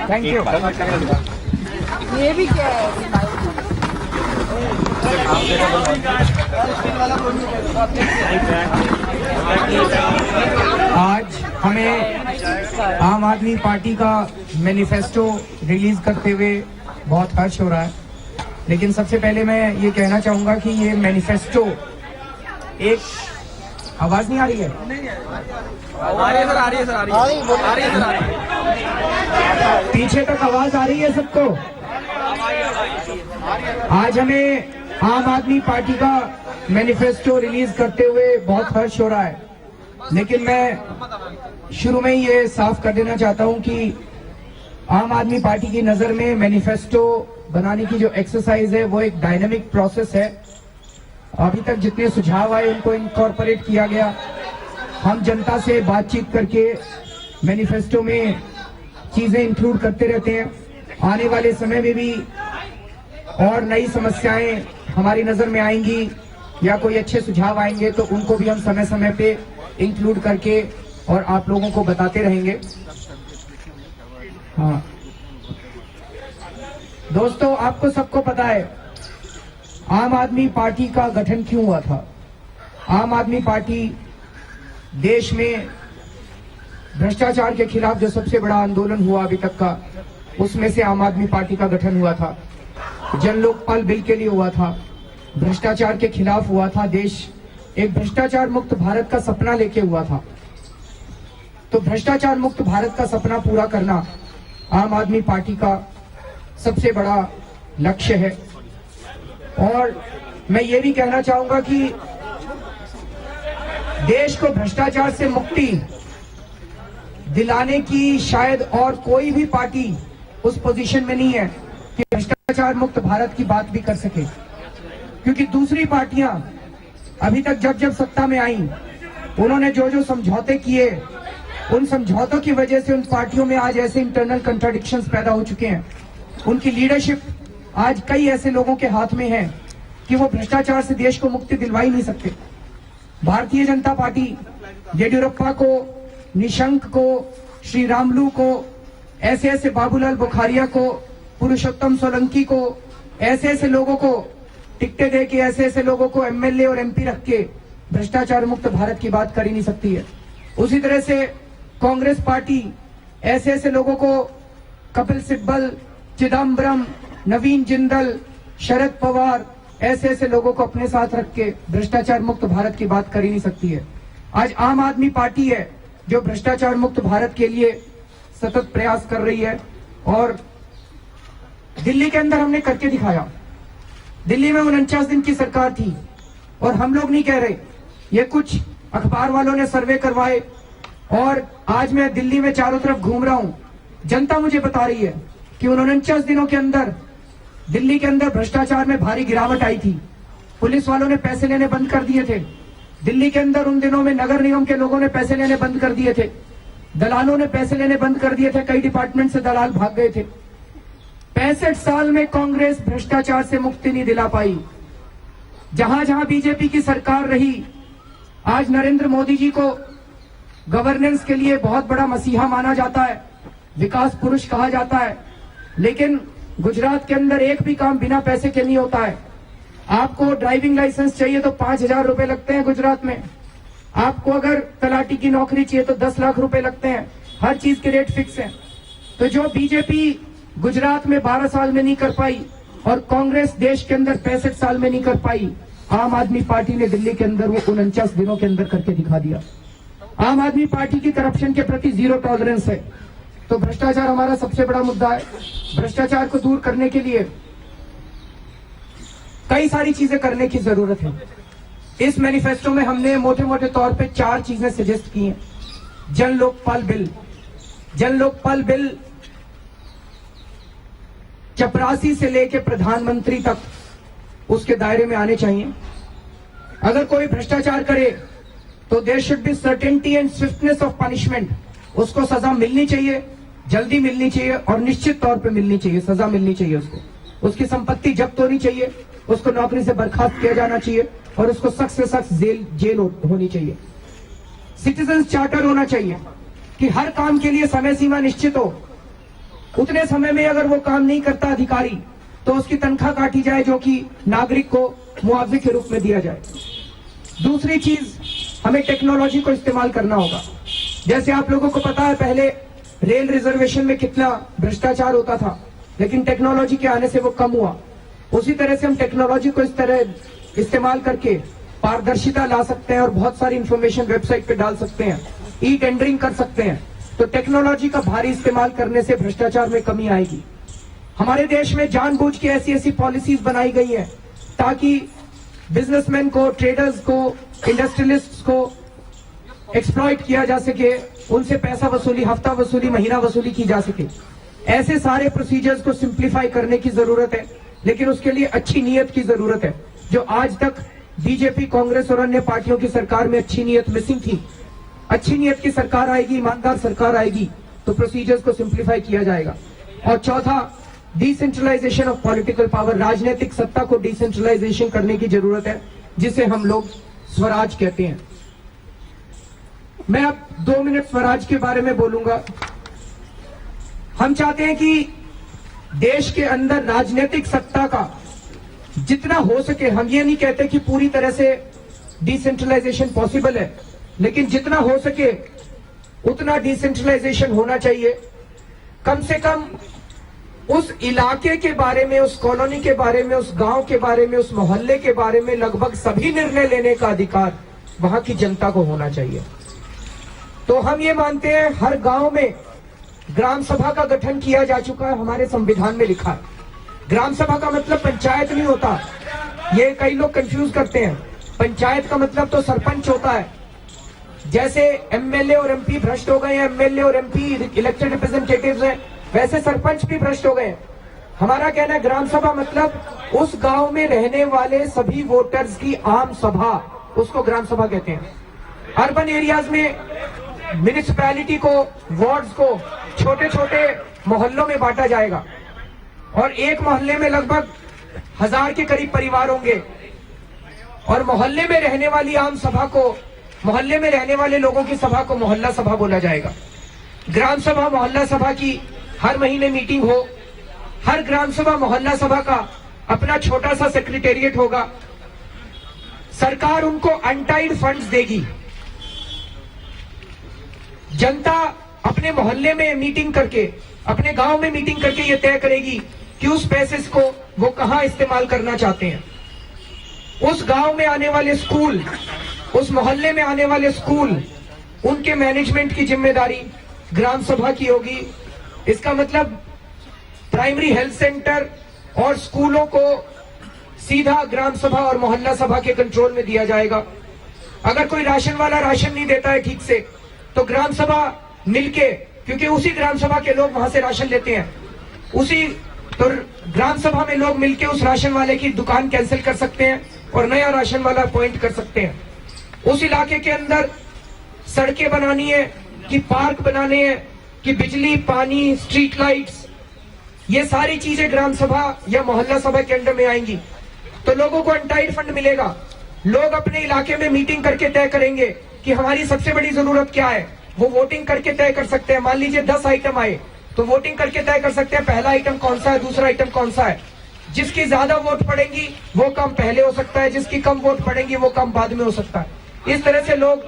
Thank you. ये भी क्या है? आज हमें आम आदमी पार्टी का मैनिफेस्टो रिलीज करते हुए बहुत हर्ष हो रहा है, लेकिन सबसे पहले मैं ये कहना चाहूंगा कि ये मैनिफेस्टो एक आवाज नहीं आ रही है? पीछे तक आवाज आ रही है सबको? आज हमें आम आदमी पार्टी का मैनिफेस्टो रिलीज करते हुए बहुत हर्ष हो रहा है, लेकिन मैं शुरू में ही ये साफ कर देना चाहता हूं कि आम आदमी पार्टी की नजर में मैनिफेस्टो बनाने की जो एक्सरसाइज है वो एक डायनामिक प्रोसेस है। अभी तक जितने सुझाव आए उनको इनकॉर्पोरेट किया गया। हम जनता से बातचीत करके मैनिफेस्टो में चीजें इंक्लूड करते रहते हैं। आने वाले समय में भी और नई समस्याएं हमारी नजर में आएंगी या कोई अच्छे सुझाव आएंगे तो उनको भी हम समय समय पे इंक्लूड करके और आप लोगों को बताते रहेंगे। हाँ दोस्तों, आपको सबको पता है आम आदमी पार्टी का गठन क्यों हुआ था। आम आदमी पार्टी देश में भ्रष्टाचार के खिलाफ जो सबसे बड़ा आंदोलन हुआ अभी तक का, उसमें से आम आदमी पार्टी का गठन हुआ था। जन लोकपाल बिल के लिए हुआ था, भ्रष्टाचार के खिलाफ हुआ था। देश एक भ्रष्टाचार मुक्त भारत का सपना लेके हुआ था। तो भ्रष्टाचार मुक्त भारत का सपना पूरा करना आम आदमी पार्टी का सबसे बड़ा लक्ष्य है। और मैं ये भी कहना चाहूंगा कि देश को भ्रष्टाचार से मुक्ति दिलाने की शायद और कोई भी पार्टी उस पोजीशन में नहीं है कि भ्रष्टाचार मुक्त भारत की बात भी कर सके, क्योंकि दूसरी पार्टियां अभी तक जब जब सत्ता में आई उन्होंने जो जो समझौते किए, उन समझौतों की वजह से उन पार्टियों में आज ऐसे इंटरनल कंट्राडिक्शंस पैदा हो चुके हैं। उनकी लीडरशिप आज कई ऐसे लोगों के हाथ में है कि वो भ्रष्टाचार से देश को मुक्ति दिलवा ही नहीं सकते। भारतीय जनता पार्टी येडियुरप्पा को, निशंक को, श्री रामुलु को, ऐसे ऐसे बाबूलाल बुखारिया को, पुरुषोत्तम सोलंकी को, ऐसे ऐसे लोगों को टिकटें दे के, ऐसे ऐसे लोगों को एमएलए और एमपी रख के भ्रष्टाचार मुक्त भारत की बात कर ही नहीं सकती है। उसी तरह से कांग्रेस पार्टी ऐसे ऐसे लोगों को, कपिल सिब्बल, चिदम्बरम, नवीन जिंदल, शरद पवार, ऐसे ऐसे लोगों को अपने साथ रख के भ्रष्टाचार मुक्त भारत की बात कर ही नहीं सकती है। आज आम आदमी पार्टी है जो भ्रष्टाचार मुक्त भारत के लिए सतत प्रयास कर रही है। और दिल्ली के अंदर हमने करके दिखाया। दिल्ली में 49 दिन की सरकार थी और हम लोग नहीं कह रहे, ये कुछ अखबार वालों ने सर्वे करवाए। और आज मैं दिल्ली में चारों तरफ घूम रहा हूं, जनता मुझे बता रही है कि उन 49 दिनों के अंदर दिल्ली के अंदर भ्रष्टाचार में भारी गिरावट आई थी। पुलिस वालों ने पैसे लेने बंद कर दिए थे। दिल्ली के अंदर उन दिनों में नगर निगम के लोगों ने पैसे लेने बंद कर दिए थे, दलालों ने पैसे लेने बंद कर दिए थे, कई डिपार्टमेंट से दलाल भाग गए थे। 65 साल में कांग्रेस भ्रष्टाचार से मुक्ति नहीं दिला पाई। जहां जहां बीजेपी की सरकार रही, आज नरेंद्र मोदी जी को गवर्नेंस के लिए बहुत बड़ा मसीहा माना जाता है, विकास पुरुष कहा जाता है, लेकिन गुजरात के अंदर एक भी काम बिना पैसे के नहीं होता है। आपको ड्राइविंग लाइसेंस चाहिए तो 5,000 रुपए लगते हैं गुजरात में। आपको अगर तलाटी की नौकरी चाहिए तो 10 लाख रुपए लगते हैं। हर चीज के रेट फिक्स हैं। तो जो बीजेपी गुजरात में 12 साल में नहीं कर पाई और कांग्रेस देश के अंदर 65 साल में नहीं कर पाई, आम आदमी पार्टी ने दिल्ली के अंदर वो 49 दिनों के अंदर करके दिखा दिया। आम आदमी पार्टी की करप्शन के प्रति जीरो टॉलरेंस है। तो भ्रष्टाचार हमारा सबसे बड़ा मुद्दा है। भ्रष्टाचार को दूर करने के लिए कई सारी चीजें करने की जरूरत है। इस मैनिफेस्टो में हमने मोटे मोटे तौर पे 4 चीजें सजेस्ट की हैं। जन लोकपाल बिल, जन लोकपाल बिल चपरासी से लेकर प्रधानमंत्री तक उसके दायरे में आने चाहिए। अगर कोई भ्रष्टाचार करे तो there should be certainty and swiftness of punishment. उसको सजा मिलनी चाहिए, जल्दी मिलनी चाहिए और निश्चित तौर पे मिलनी चाहिए, सजा मिलनी चाहिए उसको। उसकी संपत्ति जब्त होनी चाहिए, उसको नौकरी से बर्खास्त किया जाना चाहिए और उसको सख्त से सख्त जेल होनी चाहिए। सिटीजन चार्टर होना चाहिए कि हर काम के लिए समय सीमा निश्चित हो, उतने समय में अगर वो काम नहीं करता अधिकारी तो उसकी तनख्वाह काटी जाए, जो कि नागरिक को मुआवजे के रूप में दिया जाए। दूसरी चीज, हमें टेक्नोलॉजी को इस्तेमाल करना होगा। जैसे आप लोगों को पता है, पहले रेल रिजर्वेशन में कितना भ्रष्टाचार होता था, लेकिन टेक्नोलॉजी के आने से वो कम हुआ। उसी तरह से हम टेक्नोलॉजी को इस तरह इस्तेमाल करके पारदर्शिता ला सकते हैं और बहुत सारी इंफॉर्मेशन वेबसाइट पे डाल सकते हैं, ई टेंडरिंग कर सकते हैं। तो टेक्नोलॉजी का भारी इस्तेमाल करने से भ्रष्टाचार में कमी आएगी। हमारे देश में जानबूझ के ऐसी ऐसी पॉलिसीज बनाई गई है ताकि बिजनेसमैन को, ट्रेडर्स को, इंडस्ट्रियलिस्ट्स को एक्सप्लॉइट किया जा सके, उनसे पैसा वसूली, हफ्ता वसूली, महीना वसूली की जा सके। ऐसे सारे प्रोसीजर्स को सिंप्लीफाई करने की जरूरत है, लेकिन उसके लिए अच्छी नीयत की जरूरत है। जो आज तक बीजेपी, कांग्रेस और अन्य पार्टियों की सरकार में अच्छी नीयत मिसिंग थी, अच्छी नीयत की सरकार आएगी, ईमानदार सरकार आएगी तो प्रोसीजर्स को सिंप्लीफाई किया जाएगा। और चौथा, डिसेंट्रलाइजेशन ऑफ पॉलिटिकल पावर, राजनीतिक सत्ता को डिसेंट्रलाइजेशन करने की जरूरत है, जिसे हम लोग स्वराज कहते हैं। मैं अब 2 मिनट स्वराज के बारे में बोलूंगा। हम चाहते हैं कि देश के अंदर राजनीतिक सत्ता का जितना हो सके, हम ये नहीं कहते कि पूरी तरह से डिसेंट्रलाइजेशन पॉसिबल है, लेकिन जितना हो सके उतना डिसेंट्रलाइजेशन होना चाहिए। कम से कम उस इलाके के बारे में, उस कॉलोनी के बारे में, उस गांव के बारे में, उस मोहल्ले के बारे में लगभग सभी निर्णय लेने का अधिकार वहां की जनता को होना चाहिए। तो हम ये मानते हैं, हर गांव में ग्राम सभा का गठन किया जा चुका है, हमारे संविधान में लिखा है। ग्राम सभा का मतलब पंचायत नहीं होता, ये कई लोग कंफ्यूज करते हैं। पंचायत का मतलब तो सरपंच होता है। जैसे एमएलए और एमपी भ्रष्ट हो गए हैं, एमएलए और एमपी इलेक्टेड रिप्रेजेंटेटिव्स हैं, वैसे सरपंच भी भ्रष्ट हो गए। हमारा कहना है ग्राम सभा मतलब उस गांव में रहने वाले सभी वोटर्स की आम सभा, उसको ग्राम सभा कहते हैं। अर्बन एरियाज में म्युनिसिपैलिटी को, वार्ड्स को छोटे छोटे मोहल्लों में बांटा जाएगा और एक मोहल्ले में लगभग 1000 के करीब परिवार होंगे और मोहल्ले में रहने वाली आम सभा को, मोहल्ले में रहने वाले लोगों की सभा को मोहल्ला सभा बोला जाएगा। ग्राम सभा, मोहल्ला सभा की हर महीने मीटिंग हो, हर ग्राम सभा, मोहल्ला सभा का अपना छोटा सा सेक्रेटेरिएट होगा। सरकार उनको अनटाइड फंड्स देगी। जनता अपने मोहल्ले में मीटिंग करके, अपने गांव में मीटिंग करके ये तय करेगी कि उस पैसे को वो कहां इस्तेमाल करना चाहते हैं। उस गांव में आने वाले स्कूल, उस मोहल्ले में आने वाले स्कूल, उनके मैनेजमेंट की जिम्मेदारी ग्राम सभा की होगी। इसका मतलब प्राइमरी हेल्थ सेंटर और स्कूलों को सीधा ग्राम सभा और मोहल्ला सभा के कंट्रोल में दिया जाएगा। अगर कोई राशन वाला राशन नहीं देता है ठीक से, तो ग्राम सभा मिलके, क्योंकि उसी ग्राम सभा के लोग वहां से राशन लेते हैं, तो ग्राम सभा में लोग मिलके उस राशन वाले की दुकान कैंसिल कर सकते हैं और नया राशन वाला अपॉइंट कर सकते हैं। उस इलाके के अंदर सड़कें बनानी है कि पार्क बनाने हैं कि बिजली, पानी, स्ट्रीट लाइट्स, ये सारी चीजें ग्राम सभा या मोहल्ला सभा के अंडर में आएंगी। तो लोगों को अनटाइड फंड मिलेगा। लोग अपने इलाके में मीटिंग करके तय करेंगे कि हमारी सबसे बड़ी जरूरत क्या है। वो वोटिंग करके तय कर सकते हैं। मान लीजिए 10 आइटम आए तो वोटिंग करके तय कर सकते हैं पहला आइटम कौन सा है, दूसरा आइटम कौन सा है। जिसकी ज्यादा वोट पड़ेंगी वो काम पहले हो सकता है, जिसकी कम वोट पड़ेंगी वो काम बाद में हो सकता है। इस तरह से लोग,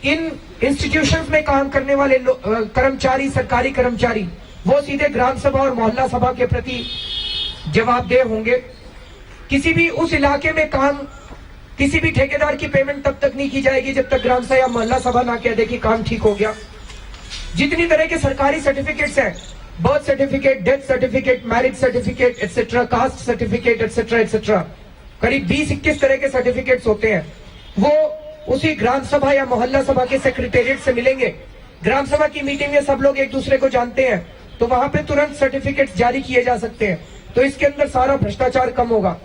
इन इंस्टीट्यूशंस में काम करने वाले कर्मचारी, सरकारी कर्मचारी, वो सीधे ग्राम सभा और मोहल्ला सभा के प्रति जवाबदेह होंगे। किसी भी उस इलाके में काम, किसी भी ठेकेदार की पेमेंट तब तक नहीं की जाएगी जब तक ग्राम सभा या मोहल्ला सभा ना कह दे कि काम ठीक हो गया। जितनी तरह के सरकारी सर्टिफिकेट्स हैं, birth certificate, death certificate, marriage certificate etcetera, caste certificate etcetera etcetera, करीब 20-21 तरह के सर्टिफिकेट्स होते हैं। वो उसी ग्राम सभा या मोहल्ला सभा के सेक्रेटेरिएट से मिलेंगे। ग्राम सभा की मीटिंग में सब लोग एक दूसरे को जानते हैं, तो वहां पे तुरंत सर्टिफिकेट्स जारी किए जा सकते हैं। तो इसके अंदर सारा भ्रष्टाचार कम होगा।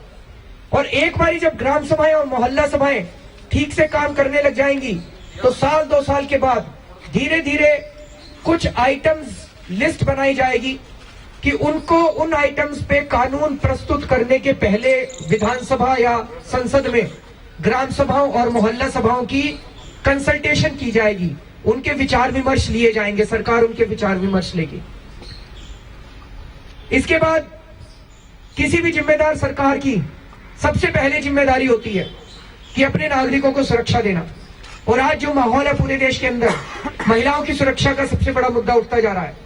और एक बारी जब ग्राम सभाएं और मोहल्ला सभाएं ठीक से काम करने लग जाएंगी, तो साल 2 साल के बाद धीरे धीरे कुछ आइटम्स लिस्ट बनाई जाएगी कि उनको उन आइटम्स पे कानून प्रस्तुत करने के पहले विधानसभा या संसद में ग्राम सभाओं और मोहल्ला सभाओं की कंसल्टेशन की जाएगी, उनके विचार विमर्श लिए जाएंगे, सरकार उनके विचार विमर्श लेगी। इसके बाद किसी भी जिम्मेदार सरकार की सबसे पहले जिम्मेदारी होती है कि अपने नागरिकों को सुरक्षा देना। और आज जो माहौल है पूरे देश के अंदर, महिलाओं की सुरक्षा का सबसे बड़ा मुद्दा उठता जा रहा है।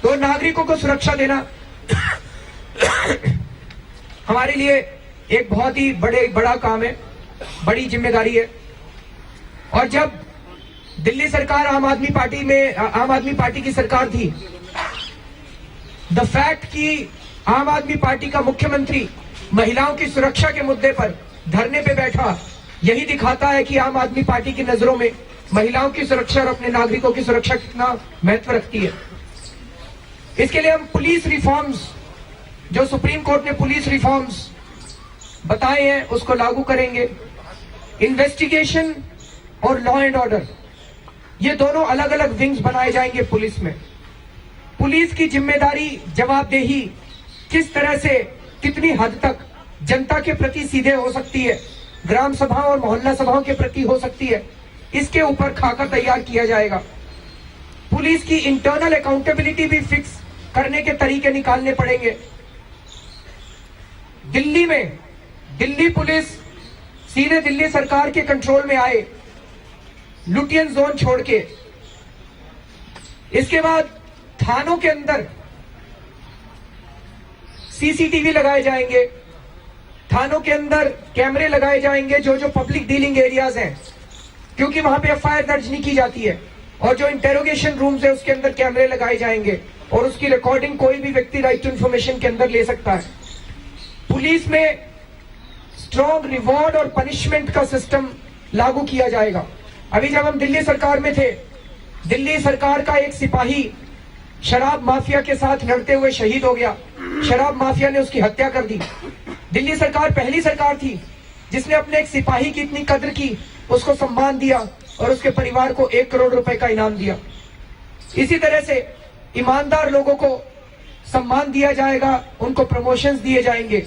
तो नागरिकों को सुरक्षा देना हमारे लिए एक बहुत ही बड़ा काम है, बड़ी जिम्मेदारी है। और जब दिल्ली सरकार आम आदमी पार्टी की सरकार थी, द फैक्ट कि आम आदमी पार्टी का मुख्यमंत्री महिलाओं की सुरक्षा के मुद्दे पर धरने पे बैठा, यही दिखाता है कि आम आदमी पार्टी की नजरों में महिलाओं की सुरक्षा और अपने नागरिकों की सुरक्षा कितना महत्व रखती है। इसके लिए हम पुलिस रिफॉर्म्स, जो सुप्रीम कोर्ट ने पुलिस रिफॉर्म्स बताए हैं, उसको लागू करेंगे। इन्वेस्टिगेशन और लॉ एंड ऑर्डर, ये दोनों अलग अलग विंग्स बनाए जाएंगे पुलिस में। पुलिस की जिम्मेदारी, जवाबदेही किस तरह से, कितनी हद तक जनता के प्रति सीधे हो सकती है, ग्राम सभाओं और मोहल्ला सभाओं के प्रति हो सकती है, इसके ऊपर खाका तैयार किया जाएगा। पुलिस की इंटरनल अकाउंटेबिलिटी भी फिक्स करने के तरीके निकालने पड़ेंगे। दिल्ली पुलिस सीधे दिल्ली सरकार के कंट्रोल में आए, लुटियन जोन छोड़ के। इसके बाद थानों के अंदर सीसीटीवी लगाए जाएंगे, थानों के अंदर कैमरे लगाए जाएंगे जो पब्लिक डीलिंग एरियाज हैं, क्योंकि वहां पे एफआईआर दर्ज नहीं की जाती है। और जो इंटेरोगेशन रूम्स है उसके अंदर कैमरे लगाए जाएंगे और उसकी रिकॉर्डिंग कोई भी व्यक्ति राइट टू इंफॉर्मेशन के अंदर ले सकता है। पुलिस में स्ट्रॉन्ग रिवॉर्ड और पनिशमेंट का सिस्टम लागू किया जाएगा। अभी जब हम दिल्ली सरकार में थे, दिल्ली सरकार का एक सिपाही शराब माफिया के साथ लड़ते हुए शहीद हो गया। शराब माफिया ने उसकी हत्या कर दी। दिल्ली सरकार पहली सरकार थी जिसने अपने एक सिपाही की इतनी कद्र की, उसको सम्मान दिया और उसके परिवार को 1 करोड़ रुपए का इनाम दिया। इसी तरह से ईमानदार लोगों को सम्मान दिया जाएगा, उनको प्रमोशंस दिए जाएंगे,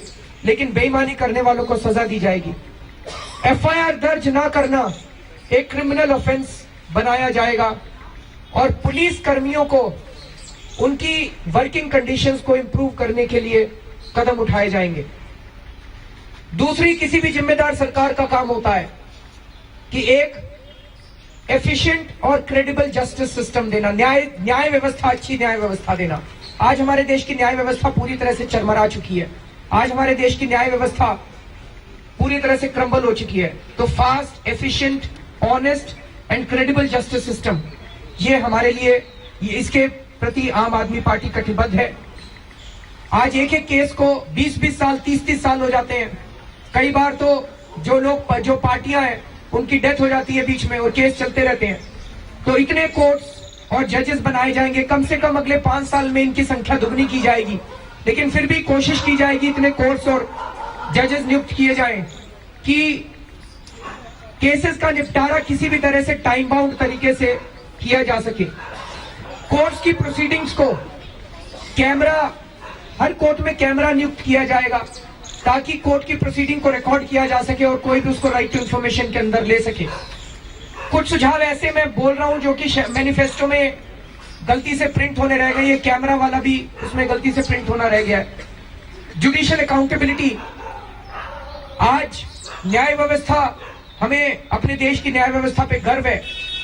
लेकिन बेईमानी करने वालों को सजा दी जाएगी। एफआईआर दर्ज ना करना एक क्रिमिनल ऑफेंस बनाया जाएगा और पुलिस कर्मियों को उनकी वर्किंग कंडीशंस को इंप्रूव करने के लिए कदम उठाए जाएंगे। दूसरी, किसी भी जिम्मेदार सरकार का काम होता है कि एक एफिशिएंट और क्रेडिबल जस्टिस सिस्टम देना, न्याय व्यवस्था, अच्छी न्याय व्यवस्था देना। आज हमारे देश की न्याय व्यवस्था पूरी तरह से चरमरा चुकी है। आज हमारे देश की न्याय व्यवस्था पूरी तरह से क्रम्बल हो चुकी है। तो fast, efficient, honest and credible justice system, ये हमारे लिए, इसके प्रति आम आदमी पार्टी कटिबद्ध है। आज एक एक केस को 20-20 साल, 30-30 साल हो जाते हैं। कई बार तो जो पार्टियां हैं उनकी डेथ हो जाती है बीच में और केस चलते रहते हैं। तो इतने कोर्ट्स और जजेस बनाए जाएंगे, कम से कम अगले 5 साल में इनकी संख्या दुगनी की जाएगी। लेकिन फिर भी कोशिश की जाएगी इतने कोर्ट्स और जजेस नियुक्त किए जाएं कि केसेस का निपटारा किसी भी तरह से टाइम बाउंड तरीके से किया जा सके। कोर्ट्स की प्रोसीडिंग्स को हर कोर्ट में कैमरा नियुक्त किया जाएगा ताकि कोर्ट की प्रोसीडिंग को रिकॉर्ड किया जा सके और कोई भी उसको राइट टू इंफॉर्मेशन के अंदर ले सके। कुछ सुझाव ऐसे मैं बोल रहा हूं जो कि मैनिफेस्टो में गलती से प्रिंट होने रह गए, ये कैमरा वाला भी उसमें गलती से प्रिंट होना रह गया है। जुडिशियल अकाउंटेबिलिटी, आज न्याय व्यवस्था, हमें अपने देश की न्याय व्यवस्था पे गर्व है।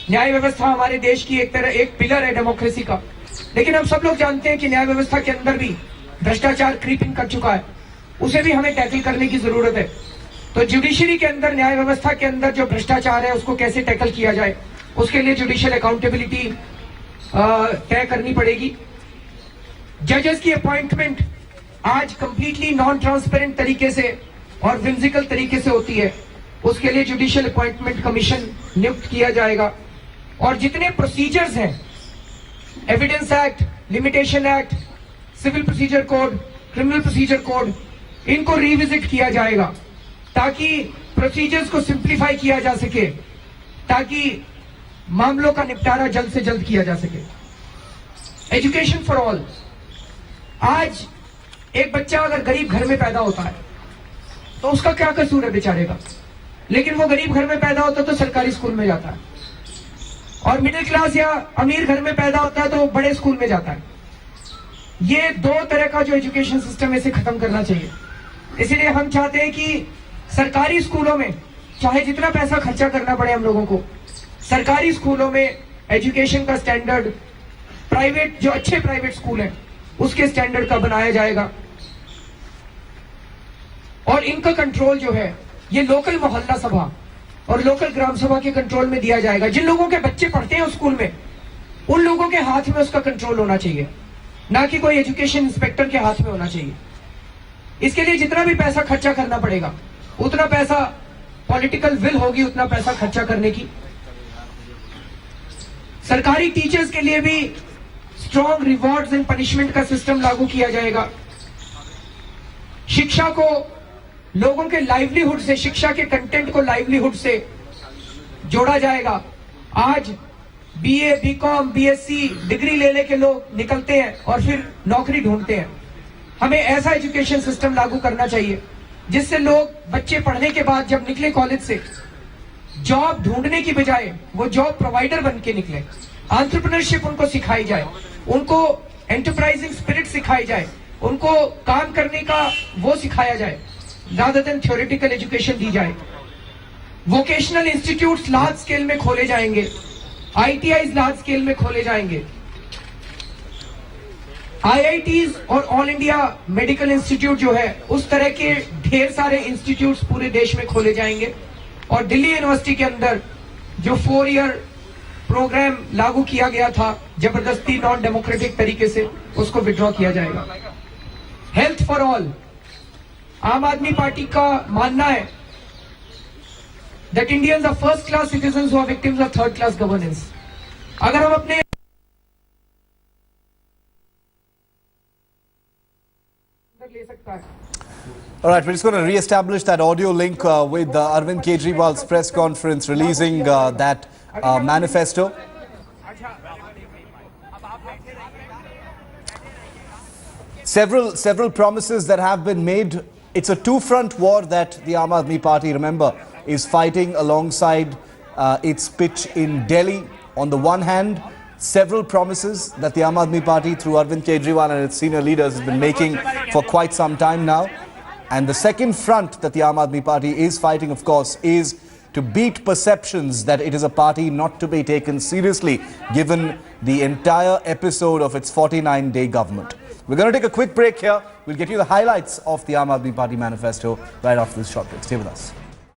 न्याय व्यवस्था हमारे देश की एक पिलर है डेमोक्रेसी का। लेकिन हम सब लोग जानते हैं कि न्याय व्यवस्था के अंदर भी भ्रष्टाचार क्रीपिंग कर चुका है, उसे भी हमें टैकल करने की जरूरत है। तो जुडिशरी के अंदर, न्याय व्यवस्था के अंदर जो भ्रष्टाचार है उसको कैसे टैकल किया जाए, उसके लिए जुडिशियल अकाउंटेबिलिटी तय करनी पड़ेगी। जजेस की अपॉइंटमेंट आज कंप्लीटली नॉन ट्रांसपेरेंट तरीके से और विम्सिकल तरीके से होती है, उसके लिए जुडिशियल अपॉइंटमेंट कमीशन नियुक्त किया जाएगा। और जितने प्रोसीजर्स हैं, evidence act, limitation act, civil procedure code, criminal procedure code, इनको रिविजिट किया जाएगा ताकि प्रोसीजर्स को सिंप्लीफाई किया जा सके, ताकि मामलों का निपटारा जल्द से जल्द किया जा सके। एजुकेशन फॉर ऑल, आज एक बच्चा अगर गरीब घर में पैदा होता है तो उसका क्या कसूर है बेचारे का, लेकिन वो गरीब घर में पैदा होता है तो सरकारी स्कूल में जाता है, और मिडिल क्लास या अमीर घर में पैदा होता है तो बड़े स्कूल में जाता है। ये दो तरह का जो एजुकेशन सिस्टम है इसे खत्म करना चाहिए। इसलिए हम चाहते हैं कि सरकारी स्कूलों में चाहे जितना पैसा खर्चा करना पड़े हम लोगों को, सरकारी स्कूलों में एजुकेशन का स्टैंडर्ड प्राइवेट जो अच्छे प्राइवेट स्कूल हैं उसके स्टैंडर्ड का बनाया जाएगा, और इनका कंट्रोल जो है ये लोकल मोहल्ला सभा और लोकल ग्राम सभा के कंट्रोल में दिया जाएगा। जिन लोगों के बच्चे पढ़ते हैं उस स्कूल में उन लोगों के हाथ में उसका कंट्रोल होना चाहिए, ना कि कोई एजुकेशन इंस्पेक्टर के हाथ में होना चाहिए। इसके लिए जितना भी पैसा खर्चा करना पड़ेगा उतना पैसा पॉलिटिकल विल होगी उतना पैसा खर्चा करने की। सरकारी टीचर्स के लिए भी स्ट्रॉन्ग रिवॉर्ड्स एंड पनिशमेंट का सिस्टम लागू किया जाएगा। शिक्षा को लोगों के लाइवलीहुड से, शिक्षा के कंटेंट को लाइवलीहुड से जोड़ा जाएगा। आज बीए, बीकॉम, बीएससी डिग्री लेने के लोग निकलते हैं और फिर नौकरी ढूंढते हैं। हमें ऐसा एजुकेशन सिस्टम लागू करना चाहिए जिससे लोग, बच्चे पढ़ने के बाद जब निकले कॉलेज से, जॉब ढूंढने की बजाय वो जॉब प्रोवाइडर बन के निकले। एंटरप्रेन्योरशिप उनको सिखाई जाए, उनको एंटरप्राइजिंग स्पिरिट सिखाई जाए, उनको काम करने का वो सिखाया जाए, rather than theoretical एजुकेशन दी जाए। वोकेशनल इंस्टीट्यूट्स लार्ज स्केल में खोले जाएंगे, ITIs लार्ज स्केल में खोले जाएंगे, IITs और ऑल इंडिया मेडिकल इंस्टीट्यूट जो है उस तरह के ढेर सारे इंस्टीट्यूट्स पूरे देश में खोले जाएंगे। और दिल्ली यूनिवर्सिटी के अंदर जो 4 ईयर प्रोग्राम लागू किया गया था जबरदस्ती नॉन डेमोक्रेटिक तरीके से, उसको विड्रॉ किया जाएगा। हेल्थ फॉर ऑल, आम आदमी पार्टी का मानना है that Indians are first class citizens who are victims of third class governance. अगर हम अपने ले सकता है। All right, we're just going to re-establish that audio link with Arvind Kejriwal's press conference releasing that manifesto. Several promises that have been made. It's a two-front war that the Aam Aadmi Party, remember, is fighting alongside its pitch in Delhi. On the one hand, several promises that the Aam Aadmi Party, through Arvind Kejriwal and its senior leaders, has been making for quite some time now. And the second front that the Aam Aadmi Party is fighting, of course, is to beat perceptions that it is a party not to be taken seriously, given the entire episode of its 49-day government. We're going to take a quick break here. We'll get you the highlights of the Aam Aadmi Party manifesto right after this short break. Stay with us.